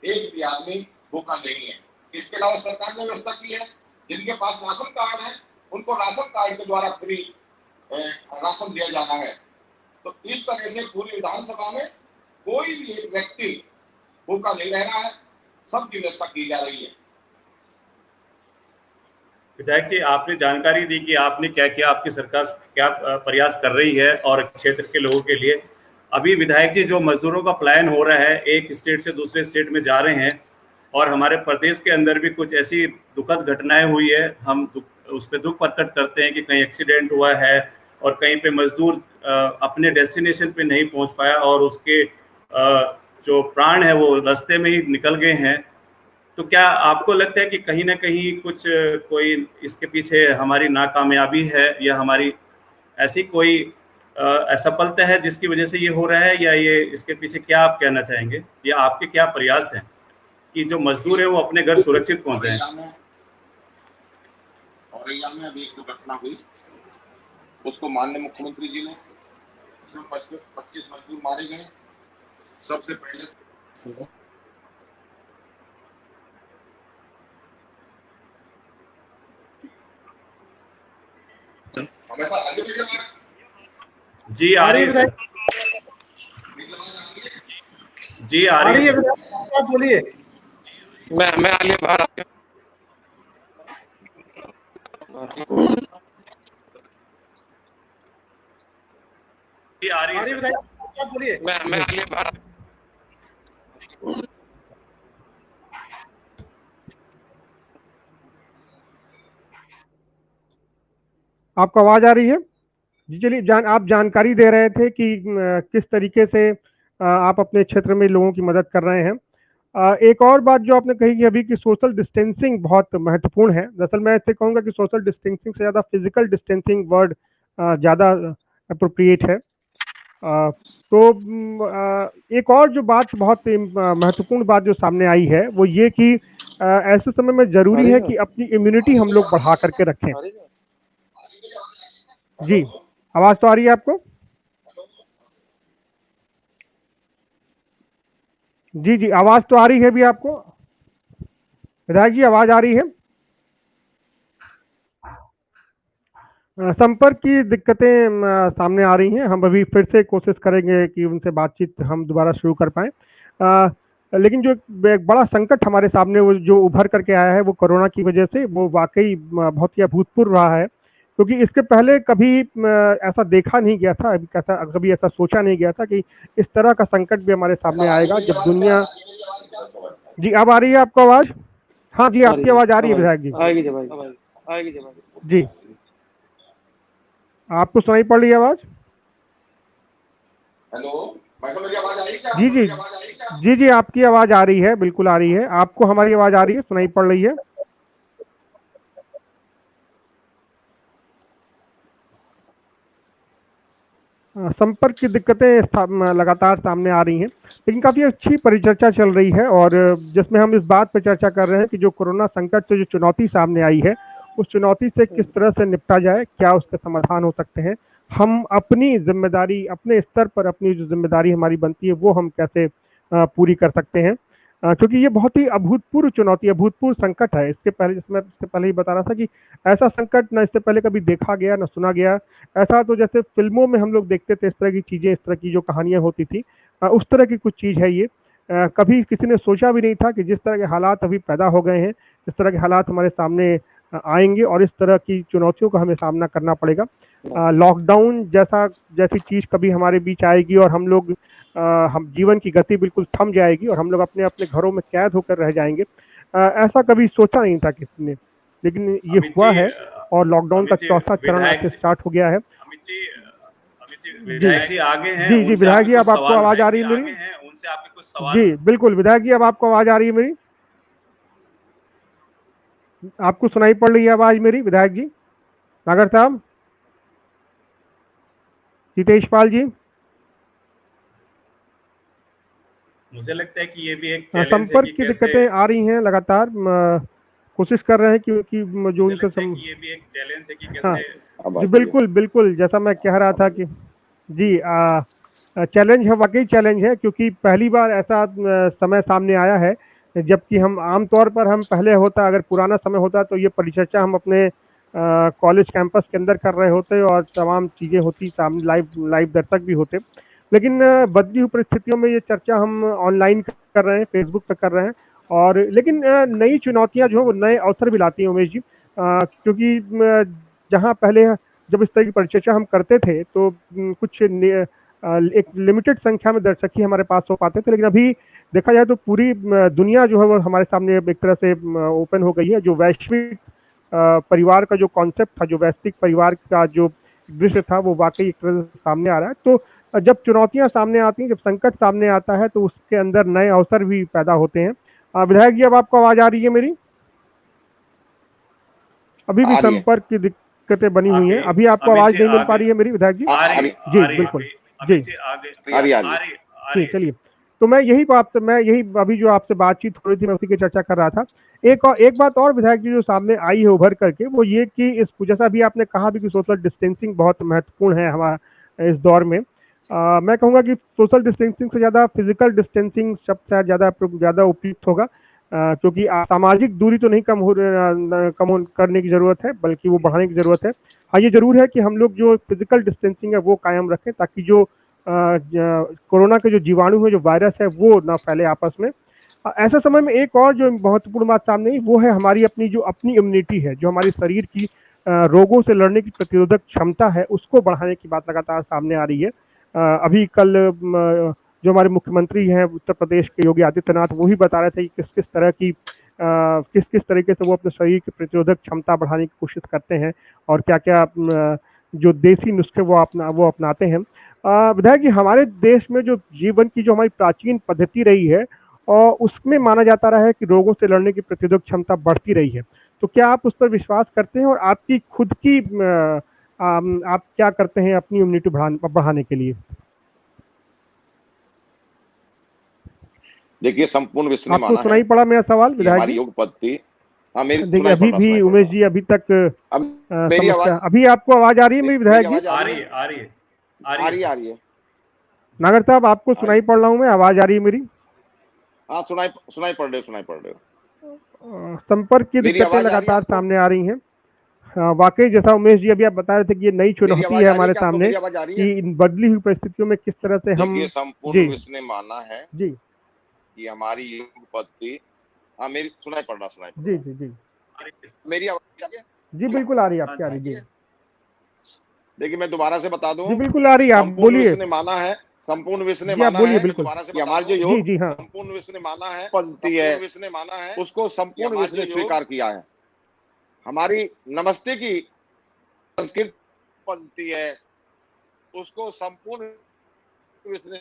एक भी आदमी भूखा नहीं है। इसके अलावा सरकार ने व्यवस्था की है, जिनके पास राशन कार्ड है उनको राशन कार्ड के द्वारा फ्री राशन दिया जाना है। तो इस तरह से पूरी विधानसभा में कोई भी एक व्यक्ति भूखा नहीं रह रहा है, सबकी व्यवस्था की जा रही है। विधायक जी, आपने जानकारी दी कि आपने क्या किया, आपकी सरकार क्या प्रयास कर रही है और क्षेत्र के लोगों के लिए। अभी विधायक जी, जो मजदूरों का पलायन हो रहा है, एक स्टेट से दूसरे स्टेट में जा रहे हैं और हमारे प्रदेश के अंदर भी कुछ ऐसी दुखद घटनाएं हुई है, हम उस पर दुख प्रकट करते हैं कि कहीं एक्सीडेंट हुआ है और कहीं पे मजदूर अपने डेस्टिनेशन पे नहीं पहुंच पाया और उसके जो प्राण है वो रास्ते में ही निकल गए हैं। तो क्या आपको लगता है कि कहीं ना कहीं कोई इसके पीछे हमारी नाकामयाबी है या हमारी ऐसी कोई असफलता है जिसकी वजह से ये हो रहा है, या ये इसके पीछे क्या आप कहना चाहेंगे, या आपके क्या प्रयास हैं कि जो मजदूर है वो अपने घर सुरक्षित पहुंचे? औरैया में अभी एक दुर्घटना हुई, उसको माननीय मुख्यमंत्री जी ने, इसमें 25 मजदूर मारे गए। सबसे पहले हमेशा आगे भी आवाज जी आ रही है सर, जी आ रही है सर। आप बोलिए। मैं आगे बाहर आ गया। जी आ रही है सर। आप बोलिए। मैं आगे बाहर आ गया। आपको आवाज आ रही है? जी चलिए, आप जानकारी दे रहे थे कि किस तरीके से आप अपने क्षेत्र में लोगों की मदद कर रहे हैं। एक और बात जो आपने कही कि अभी की सोशल डिस्टेंसिंग बहुत महत्वपूर्ण है। दरअसल मैं इससे कहूँगा कि सोशल डिस्टेंसिंग से ज़्यादा फिजिकल डिस्टेंसिंग वर्ड ज़्यादा अप्रोप्रिएट है। तो एक और जो बात बहुत महत्वपूर्ण बात जो सामने आई है वो ये कि ऐसे समय में ज़रूरी है कि अपनी इम्यूनिटी हम लोग बढ़ा करके रखें। जी, आवाज़ तो आ रही है आपको? जी जी, आवाज़ तो आ रही है भी आपको? विधायक जी, आवाज़ आ रही है? संपर्क की दिक्कतें सामने आ रही हैं। हम अभी फिर से कोशिश करेंगे कि उनसे बातचीत हम दोबारा शुरू कर पाएँ। लेकिन जो एक बड़ा संकट हमारे सामने वो जो उभर करके आया है वो कोरोना की वजह से, वो वाक़ई बहुत ही अभूतपूर्व रहा है। क्योंकि इसके पहले कभी ऐसा देखा नहीं गया था, कभी ऐसा सोचा नहीं गया था कि इस तरह का संकट भी हमारे सामने आएगा जब दुनिया। जी, अब आ रही है आपको आवाज़? हाँ जी, आपकी आवाज़ आ रही है विधायक जी। आएगी जब आएगी। जी, आपको सुनाई पड़ रही है आवाज़? हेलो, भाई साहब मेरी आवाज आ रही है क्या? जी जी जी जी, आपकी आवाज़ आ रही है, बिल्कुल आ रही है। आपको हमारी आवाज़ आ रही है, सुनाई पड़ रही है? संपर्क की दिक्कतें लगातार सामने आ रही हैं, लेकिन काफ़ी अच्छी परिचर्चा चल रही है और जिसमें हम इस बात पर चर्चा कर रहे हैं कि जो कोरोना संकट से जो चुनौती सामने आई है, उस चुनौती से किस तरह से निपटा जाए, क्या उसके समाधान हो सकते हैं, हम अपनी जिम्मेदारी, अपने स्तर पर अपनी जो जिम्मेदारी हमारी बनती है वो हम कैसे पूरी कर सकते हैं। क्योंकि ये बहुत ही अभूतपूर्व चुनौती, अभूतपूर्व संकट है। इसके पहले ही बता रहा था कि ऐसा संकट न इससे पहले कभी देखा गया, न सुना गया। ऐसा तो जैसे फिल्मों में हम लोग देखते थे, इस तरह की चीज़ें, इस तरह की जो कहानियाँ होती थी, उस तरह की कुछ चीज़ है ये। कभी किसी ने सोचा भी नहीं था कि जिस तरह के हालात अभी पैदा हो गए हैं, इस तरह के हालात हमारे सामने आएंगे और इस तरह की चुनौतियों का हमें सामना करना पड़ेगा। लॉकडाउन जैसी चीज़ कभी हमारे बीच आएगी और हम जीवन की गति बिल्कुल थम जाएगी और हम लोग अपने अपने घरों में कैद होकर रह जाएंगे। ऐसा कभी सोचा नहीं था किसी ने, लेकिन ये हुआ है और लॉकडाउन का चौथा चरण आज से स्टार्ट हो गया है। अमित जी विधायक जी आगे हैं, जी जी, विधायक जी, अब आपको आवाज आ रही है मेरी? उनसे आपके कुछ सवाल। जी बिल्कुल विधायक जी, अब आपको आवाज आ रही है मेरी? आपको सुनाई पड़ रही है आवाज मेरी विधायक जी? नागर साहब, जितेश पाल जी, मुझे लगता है कि ये भी एक चैलेंज है संपर्क कि की दिक्कतें आ रही हैं लगातार। कोशिश कर रहे हैं कि जो उनके ये भी एक चैलेंज है कि हाँ कैसे। जी, बिल्कुल बिल्कुल, जैसा मैं कह रहा था कि जी चैलेंज है, वाकई चैलेंज है, क्योंकि पहली बार ऐसा समय सामने आया है, जबकि हम आमतौर पर हम पहले होता, अगर पुराना समय होता तो ये परिचर्चा हम अपने कॉलेज कैंपस के अंदर कर रहे होते और तमाम चीज़ें होती, सामने लाइव दर्शक भी होते। लेकिन बदली हुई परिस्थितियों में ये चर्चा हम ऑनलाइन कर रहे हैं, फेसबुक पर कर रहे हैं। और लेकिन नई चुनौतियां जो है वो नए अवसर भी लाती हैं उमेश जी, क्योंकि जहां पहले जब इस तरह की परिचर्चा हम करते थे तो कुछ एक लिमिटेड संख्या में दर्शक ही हमारे पास हो पाते थे, लेकिन अभी देखा जाए तो पूरी दुनिया जो है वो हमारे सामने एक तरह से ओपन हो गई है। जो वैश्विक परिवार का जो कॉन्सेप्ट था, जो वैश्विक परिवार का जो दृश्य था, वो वाकई एक तरह से सामने आ रहा है। तो जब चुनौतियां सामने आती हैं, जब संकट सामने आता है, तो उसके अंदर नए अवसर भी पैदा होते हैं। विधायक जी, अब आपको आवाज आ रही है मेरी? अभी भी संपर्क की दिक्कतें बनी हुई हैं। अभी आपको आवाज नहीं मिल पा रही है मेरी विधायक जी? जी बिल्कुल, जी चलिए। तो मैं यही अभी जो आपसे बातचीत हो रही थी मैं उसी की चर्चा कर रहा था। एक बात और विधायक जी जो सामने आई है उभर करके, वो ये कि इस जैसा अभी आपने कहा भी कि सोशल डिस्टेंसिंग बहुत महत्वपूर्ण है हमारा इस दौर में। मैं कहूँगा कि सोशल डिस्टेंसिंग से ज़्यादा फिजिकल डिस्टेंसिंग शब्द शायद ज़्यादा उपयुक्त होगा, क्योंकि सामाजिक दूरी तो नहीं करने की ज़रूरत है, बल्कि वो बढ़ाने की ज़रूरत है। हाँ, ये ज़रूर है कि हम लोग जो फिजिकल डिस्टेंसिंग है वो कायम रखें, ताकि जो कोरोना के जो जीवाणु है, जो वायरस है, वो ना फैले आपस में। ऐसे समय में एक और जो महत्वपूर्ण बात सामने आई वो है हमारी अपनी इम्यूनिटी है, जो हमारी शरीर की रोगों से लड़ने की प्रतिरोधक क्षमता है, उसको बढ़ाने की बात लगातार सामने आ रही है। अभी कल जो हमारे मुख्यमंत्री हैं उत्तर प्रदेश के योगी आदित्यनाथ, वो ही बता रहे थे कि किस किस तरीके से वो अपने शरीर की प्रतिरोधक क्षमता बढ़ाने की कोशिश करते हैं और क्या क्या जो देसी नुस्खे वो अपनाते हैं। विधायक जी, हमारे देश में जो जीवन की जो हमारी प्राचीन पद्धति रही है और उसमें माना जाता रहा है कि रोगों से लड़ने की प्रतिरोधक क्षमता बढ़ती रही है, तो क्या आप उस पर विश्वास करते हैं और आपकी खुद की आप क्या करते हैं अपनी इम्यूनिटी बढ़ाने के लिए? देखिए, संपूर्ण विश्व ने आपको माना सुनाई है पड़ा मेरा सवाल कि विधायक हमारी जी? योग पद्धति, हाँ मेरी देखिए, सुनाई अभी पड़ भी रहा उमेश जी अभी तक अब मेरी आवाज समस्या, अभी आपको आवाज आ रही है मेरी विधायक जी? आवाज आ रही है, आ रही है, आ रही आ है रही है, सर। आ रही है। नागर साहब, आपको आ रही सुनाई पड़ रहा हूँ मैं, आवाज आ रही है मेरी? हाँ, सुनाई पड़ रही हो। संपर्क की मेरी दिक्कतें आवाज आ रही है लगातार आपको? सामने आ रही हैं। हाँ, वाकई जैसा उमेश जी अभी आप बता रहे थे कि ये नई मेरी चुनौती आवाज है आ रही है हमारे क्या आपको? सामने मेरी आवाज आ रही कि है? इन बदली हुई परिस्थितियों में किस तरह से हम। देखिए, संपूर्ण जी विश्व ने माना है जी कि हमारी योग पद्धति, हाँ मेरी सुनाई पड़ रहा जी जी जी आ रही है सर। मेरी आवाज आ रही है? जी, बिल्कुल आ रही है, हाँ आपकी आ जी। रही है जी। देखिए, मैं दोबारा से बता दूं, जी बिल्कुल आ रही है, आप संपूर्ण बोलिए। विश्व ने माना है, संपूर्ण विश्व ने जी, आप माना बोलिए है बिल्कुल। कि हमारी जो जी योग जी हाँ। संपूर्ण विश्व ने माना है पद्धति है, उसको संपूर्ण विश्व ने स्वीकार किया है। हमारी नमस्ते की संस्कृत पद्धति है, उसको संपूर्ण विश्व ने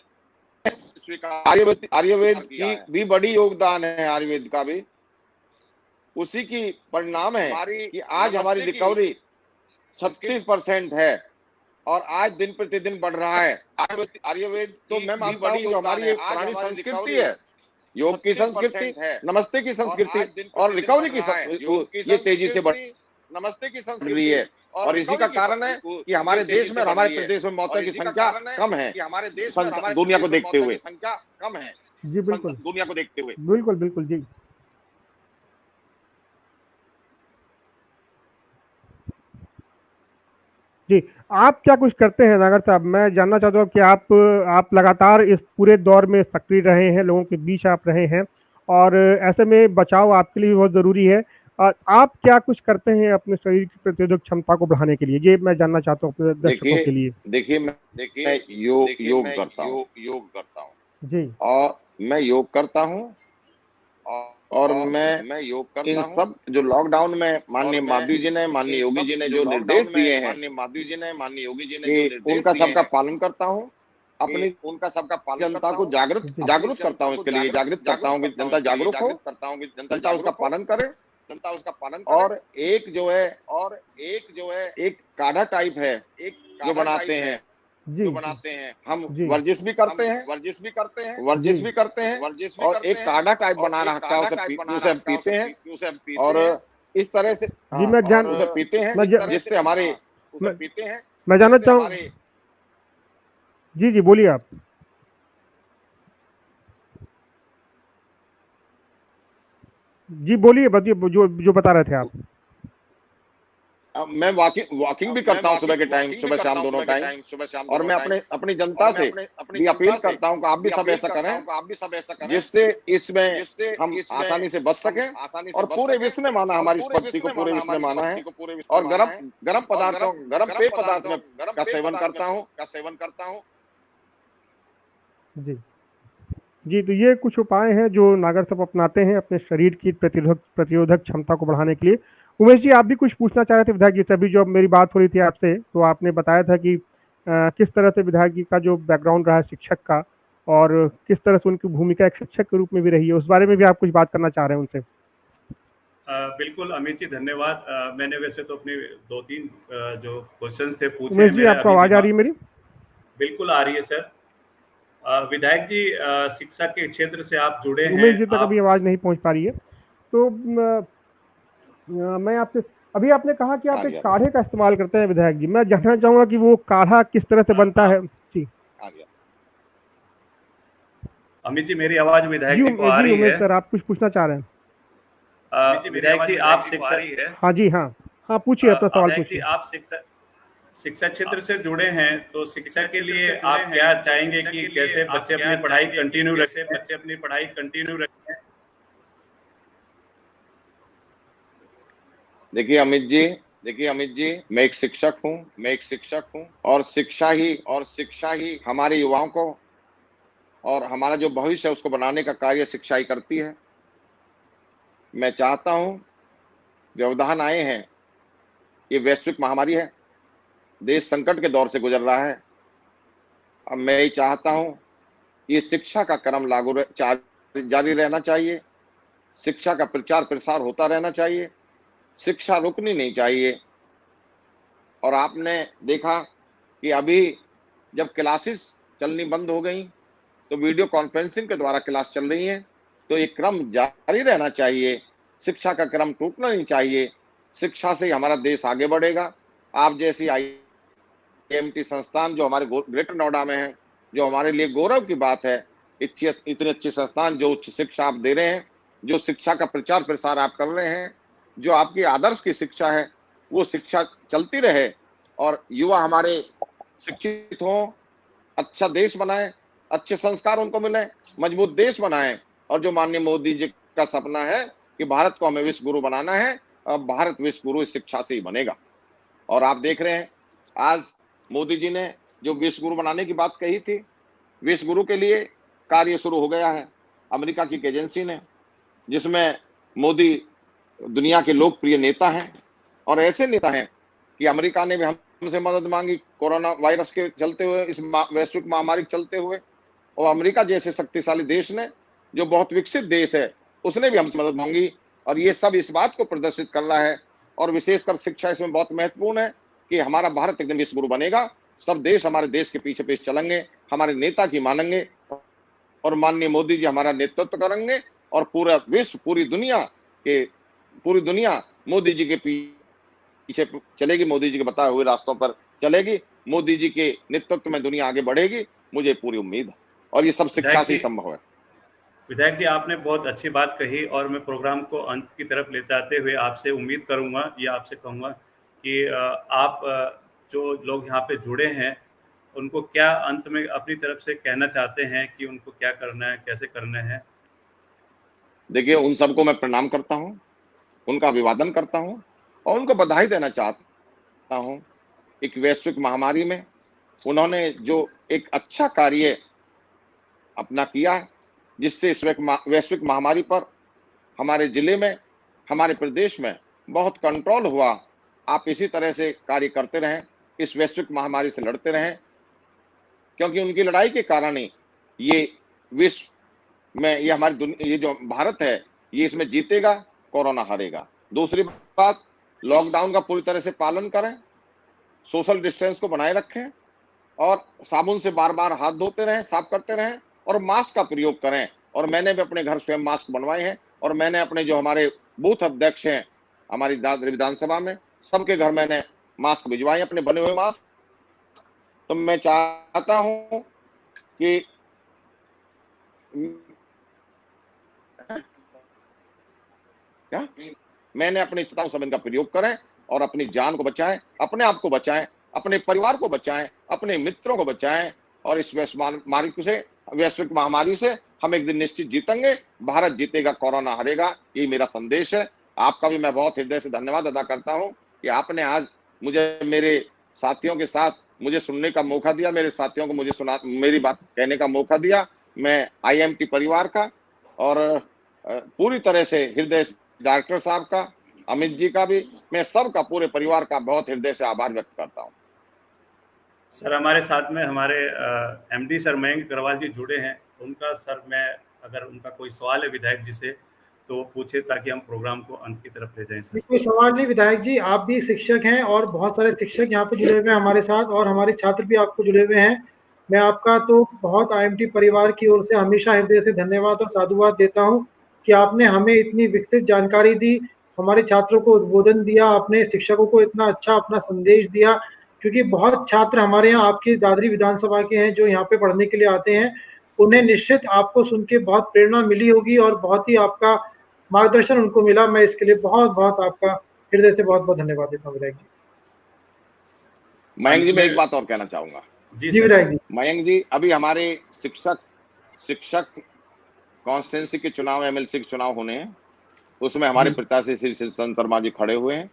स्वीकार। आयुर्वेद की भी बड़ी योगदान है, आयुर्वेद का भी उसी की परिणाम है कि आज हमारी रिकवरी 36% है और आज दिन प्रतिदिन बढ़ रहा है। आयुर्वेद तो मैं मानता हूँ जो हमारी एक पुरानी संस्कृति है, योग की संस्कृति, नमस्ते की संस्कृति और रिकवरी की ये तेजी से बढ़ रही है। और इसी का कारण है कि हमारे देश में और हमारे प्रदेश में मौतों की संख्या कम है, दुनिया को देखते हुए। जी बिल्कुल बिल्कुल बिल्कुल जी। जी, आप क्या कुछ करते हैं नागर साहब? मैं जानना चाहता हूँ कि आप लगातार इस पूरे दौर में सक्रिय रहे हैं, लोगों के बीच आप रहे हैं और ऐसे में बचाव आपके लिए भी बहुत ज़रूरी है। आप क्या कुछ करते हैं अपने शरीर की प्रतिरोधक क्षमता को बढ़ाने के लिए? ये मैं जानना चाहता हूँ अपने दर्शकों के लिए। देखिए मैं योग करता हूँ जी और मैं योग करता हूँ और मैं योग करता इन सब जो लॉकडाउन में माननीय माधवी जी ने, माननीय योगी जी ने जो निर्देश दिए हैं कि उनका सबका पालन करता हूँ। अपनी जनता को जागरूक करता हूँ, इसके लिए जागृत करता हूँ कि जनता जागरूक हो, जनता उसका पालन करे। और एक जो है एक काढ़ा टाइप है जो बनाते हैं, जी हम जी वर्जिश भी करते हैं और एक काढ़ा टाइप बना रखा है, उसे हम पीते हैं और इस तरह से जी मैं जान उसे पीते हैं मैं जा- जिससे हमारे मैं, मैं जानना चाहूँ। जी जी बोलिए आप। जी बोलिए, बताइए जो जो बता रहे थे आप। मैं वॉकिंग भी करता हूँ सुबह के टाइम, सुबह शाम दोनों टाइम। और मैं अपनी जनता से भी अपील करता हूँ कि आप भी सब ऐसा करें जिससे इसमें हम आसानी से बच सकें। और पूरे विश्व ने माना, हमारी इस पद्धति को पूरे विश्व ने माना है। और गरम पदार्थों, गरम पेय पदार्थ में का सेवन करता हूँ। जी जी, तो ये कुछ उपाय हैं जो नागर साहब अपनाते हैं अपने शरीर की प्रतिरोधक क्षमता को बढ़ाने के लिए। उमेश जी, आप भी कुछ पूछना चाह रहे थे विधायक जी से? अभी जो मेरी बात हो रही थी आपसे, तो आपने बताया था कि किस तरह से विधायक जी का जो बैकग्राउंड रहा है शिक्षक का, और किस तरह से उनकी भूमिका एक शिक्षक के रूप में भी रही है, उस बारे में भी आप कुछ बात करना चाह रहे हैं उनसे? बिल्कुल अमित जी, धन्यवाद। मैंने वैसे तो अपने 2-3 जो क्वेश्चंस थे पूछे उमेश हैं जी, मेरे आपको अभी आवाज आ रही दिमाग। है मेरी? बिल्कुल आ रही है सर। विधायक जी, शिक्षा के क्षेत्र से आप जुड़े हैं। उमेश जी तक अभी आवाज नहीं पहुंच पा रही है, तो मैं आपसे, अभी आपने कहा कि आप एक काढ़े का इस्तेमाल करते हैं विधायक जी, मैं जानना चाहूंगा कि वो काढ़ा किस तरह से बनता है जी। अमित जी, मेरी आवाज विधायक जी को आ रही उमेश है? सर, आप कुछ पूछना चाह रहे हैं? विधायक जी, आप शिक्षा, हाँ जी, हाँ हाँ, पूछिए अपना सवाल विधायक जी, पूछिए। आप शिक्षा क्षेत्र से जुड़े हैं, तो शिक्षा के लिए आप क्या चाहेंगे कि कैसे बच्चे अपनी पढ़ाई कंटिन्यू रखें? देखिए अमित जी, मैं एक शिक्षक हूँ और शिक्षा ही हमारे युवाओं को और हमारा जो भविष्य है उसको बनाने का कार्य शिक्षा ही करती है। मैं चाहता हूँ, व्यवधान आए हैं, ये वैश्विक महामारी है, देश संकट के दौर से गुजर रहा है। अब मैं ये चाहता हूँ, ये शिक्षा का क्रम जारी रहना चाहिए, शिक्षा का प्रचार प्रसार होता रहना चाहिए, शिक्षा रुकनी नहीं चाहिए। और आपने देखा कि अभी जब क्लासेस चलनी बंद हो गई तो वीडियो कॉन्फ्रेंसिंग के द्वारा क्लास चल रही है, तो ये क्रम जारी रहना चाहिए, शिक्षा का क्रम टूटना नहीं चाहिए। शिक्षा से ही हमारा देश आगे बढ़ेगा। आप जैसी IMT संस्थान जो हमारे ग्रेटर नोएडा में है, जो हमारे लिए गौरव की बात है, इतनी अच्छी संस्थान जो उच्च शिक्षा आप दे रहे हैं, जो शिक्षा का प्रचार प्रसार आप कर रहे हैं, जो आपकी आदर्श की शिक्षा है, वो शिक्षा चलती रहे और युवा हमारे शिक्षित हों, अच्छा देश बनाए, अच्छे संस्कार उनको मिले, मजबूत देश बनाए। और जो माननीय मोदी जी का सपना है कि भारत को हमें विश्व गुरु बनाना है, अब भारत विश्व गुरु इस शिक्षा से ही बनेगा। और आप देख रहे हैं आज मोदी जी ने जो विश्व गुरु बनाने की बात कही थी, विश्व गुरु के लिए कार्य शुरू हो गया है अमेरिका की एक एजेंसी ने, जिसमें मोदी दुनिया के लोकप्रिय नेता हैं और ऐसे नेता हैं कि अमेरिका ने भी हमसे मदद मांगी कोरोना वायरस के चलते हुए, इस वैश्विक महामारी के चलते हुए, और अमेरिका जैसे शक्तिशाली देश ने, जो बहुत विकसित देश है, उसने भी हमसे मदद मांगी। और ये सब इस बात को प्रदर्शित कर रहा है, और विशेषकर शिक्षा इसमें बहुत महत्वपूर्ण है कि हमारा भारत एकदम विश्व गुरु बनेगा। सब देश हमारे देश के पीछे पीछे चलेंगे, हमारे नेता की मानेंगे और माननीय मोदी जी हमारा नेतृत्व करेंगे और पूरा विश्व, पूरी दुनिया मोदी जी के पीछे चलेगी, मोदी जी के बताए हुए रास्तों पर चलेगी, मोदी जी के नेतृत्व में दुनिया आगे बढ़ेगी, मुझे पूरी उम्मीद है। और ये सब शिक्षा से ही संभव है। विधायक जी, आपने बहुत अच्छी बात कही और मैं प्रोग्राम को अंत की तरफ ले जाते हुए आपसे उम्मीद करूंगा या आपसे कहूंगा कि आप जो लोग यहाँ पे जुड़े हैं उनको क्या अंत में अपनी तरफ से कहना चाहते हैं कि उनको क्या करना है, कैसे करना है? देखिए, उन सबको मैं प्रणाम करता हूँ, उनका अभिवादन करता हूँ और उनको बधाई देना चाहता हूँ। एक वैश्विक महामारी में उन्होंने जो एक अच्छा कार्य अपना किया है, जिससे इस वैश्विक महामारी पर हमारे जिले में, हमारे प्रदेश में बहुत कंट्रोल हुआ। आप इसी तरह से कार्य करते रहें, इस वैश्विक महामारी से लड़ते रहें, क्योंकि उनकी लड़ाई के कारण ही ये विश्व में, ये ये जो भारत है, ये इसमें जीतेगा, कोरोना हारेगा। दूसरी बात, लॉकडाउन का पूरी तरह से पालन करें, सोशल डिस्टेंस को बनाए रखें और साबुन से बार बार हाथ धोते रहें, साफ करते रहें और मास्क का प्रयोग करें। और मैंने भी अपने घर स्वयं मास्क बनवाए हैं और मैंने अपने जो हमारे बूथ अध्यक्ष हैं हमारी विधानसभा में, सबके घर मैंने मास्क भिजवाए, अपने बने हुए मास्क। तो मैं चाहता हूं कि क्या मैंने अपनी चेतावनी सब इनका प्रयोग करें और अपनी जान को बचाएं, अपने आप को बचाएं, अपने परिवार को बचाएं, अपने मित्रों को बचाएं और इस वैश्विक महामारी से हम एक दिन निश्चित जीतेंगे। भारत जीतेगा, कोरोना हारेगा, यही मेरा संदेश है। आपका भी मैं बहुत हृदय से धन्यवाद अदा करता हूं कि आपने आज मुझे, मेरे साथियों के साथ मुझे सुनने का मौका दिया, मेरे साथियों को मेरी बात कहने का मौका दिया। मैं IMT परिवार का और पूरी तरह से हृदय, डॉक्टर साहब का, अमित जी का भी, मैं सबका, पूरे परिवार का बहुत हृदय से आभार व्यक्त करता हूँ। सर, हमारे साथ में हमारे MD सर मयंक अग्रवाल जी जुड़े हैं। उनका सर, मैं अगर उनका कोई सवाल है विधायक जी से तो वो पूछे, ताकि हम प्रोग्राम को अंत की तरफ ले जाएं। सर, कोई सवाल नहीं विधायक जी, आप भी शिक्षक हैं और बहुत सारे शिक्षक यहाँ पे जुड़े हुए हैं हमारे साथ और हमारे छात्र भी आपको जुड़े हुए हैं। मैं आपका तो बहुत आईएमटी परिवार की ओर से हमेशा हृदय से धन्यवाद और साधुवाद देता हूं कि आपने हमें इतनी विकसित जानकारी दी, हमारे छात्रों को उद्बोधन दिया, आपने शिक्षकों को इतना अच्छा अपना संदेश दिया, क्योंकि बहुत छात्र हमारे यहाँ आपकी दादरी विधानसभा के हैं जो यहाँ पे पढ़ने के लिए आते हैं, उन्हें निश्चित आपको सुन के बहुत प्रेरणा मिली होगी और बहुत ही आपका मार्गदर्शन उनको मिला। मैं इसके लिए बहुत बहुत आपका हृदय से बहुत बहुत धन्यवाद देता हूँ विधायक जी। मयंक जी, मैं एक बात और कहना चाहूंगा। जी जी विधायक जी। मयंक जी, अभी हमारे शिक्षक कॉन्स्टिट्यूंसी के चुनाव, एमएलसी के चुनाव होने हैं, उसमें हमारे जी। प्रत्याशी श्री संत शर्मा जी खड़े हुए हैं।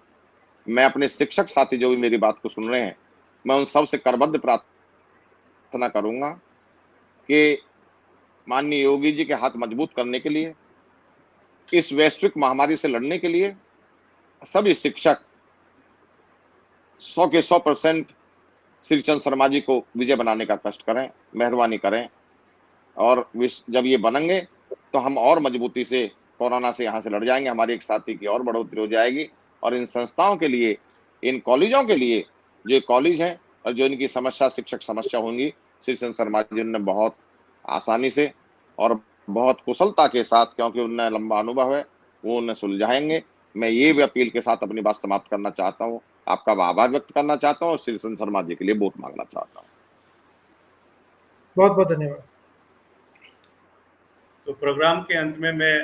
मैं अपने शिक्षक साथी जो भी मेरी बात को सुन रहे हैं, मैं उन सबसे करबद्ध प्रार्थना करूंगा कि माननीय योगी जी के हाथ मजबूत करने के लिए, इस वैश्विक महामारी से लड़ने के लिए सभी शिक्षक 100 के 100% श्री चंद्र शर्मा जी को विजय बनाने का कष्ट करें, मेहरबानी करें। और जब ये बनेंगे तो हम और मजबूती से कोरोना से यहाँ से लड़ जाएंगे, हमारी एक साथी की और बढ़ोतरी हो जाएगी। और इन संस्थाओं के लिए, इन कॉलेजों के लिए, जो कॉलेज हैं और जो इनकी समस्या, शिक्षक समस्या होंगी, श्री चंद्र शर्मा जी ने बहुत आसानी से और बहुत कुशलता के साथ, क्योंकि उनने लंबा अनुभव है, वो उन्हें सुलझाएंगे। मैं ये भी अपील के साथ अपनी बात समाप्त करना चाहता हूँ, आपका आभार व्यक्त करना चाहता हूँ और श्री चंद्र शर्मा जी के लिए वोट मांगना चाहता हूँ। बहुत बहुत धन्यवाद। तो प्रोग्राम के अंत में मैं